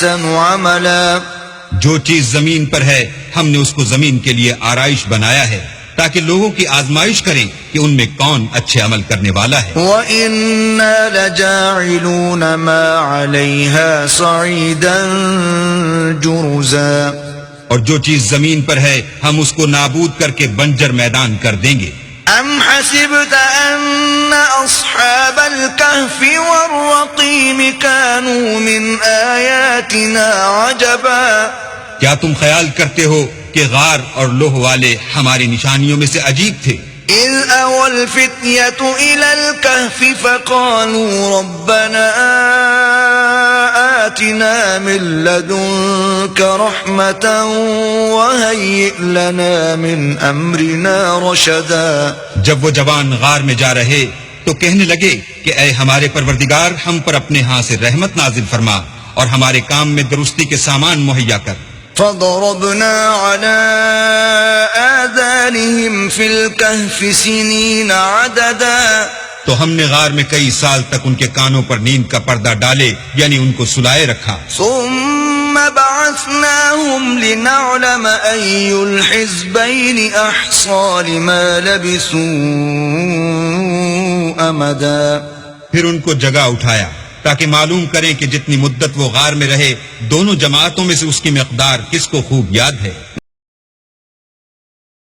أحسن عملا. جو چیز زمین پر ہے ہم نے اس کو زمین کے لیے آرائش بنایا ہے تاکہ لوگوں کی آزمائش کریں کہ ان میں کون اچھے عمل کرنے والا ہے. وَإِنَّا لَجَاعِلُونَ مَا عَلَيْهَا صَعِيدًا جُرُزًا. اور جو چیز زمین پر ہے ہم اس کو نابود کر کے بنجر میدان کر دیں گے. أَمْ حَسِبْتَ أَنَّ أَصْحَابَ الْكَهْفِ وَالرَّقِيمِ كَانُوا مِنْ آيَاتِنَا عَجَبًا. کیا تم خیال کرتے ہو کہ غار اور لوہ والے ہماری نشانیوں میں سے عجیب تھے؟ إِذْ أَوَى الْفِتْيَةُ إِلَى الْكَهْفِ فَقَالُوا رَبَّنَا آتِنَا مِن لَّدُنكَ رَحْمَةً وَهَيِّئْ لَنَا مِنْ أَمْرِنَا رَشَدًا. جب وہ جوان غار میں جا رہے تو کہنے لگے کہ اے ہمارے پروردگار ہم پر اپنے ہاں سے رحمت نازل فرما اور ہمارے کام میں درستی کے سامان مہیا کر. فَضَرَبْنَا عَلَىٰ آذَانِهِمْ فِي الْكَهْفِ سِنِينَ عَدَدًا. تو ہم نے غار میں کئی سال تک ان کے کانوں پر نیند کا پردہ ڈالے یعنی ان کو سلائے رکھا. ثُمَّ بَعَثْنَاهُمْ لِنَعْلَمَ أَيُّ الْحِزْبَيْنِ أَحْصَىٰ لِمَا لَبِثُوا أَمَدًا. پھر ان کو جگہ اٹھایا تاکہ معلوم کریں کہ جتنی مدت وہ غار میں رہے دونوں جماعتوں میں سے اس کی مقدار کس کو خوب یاد ہے.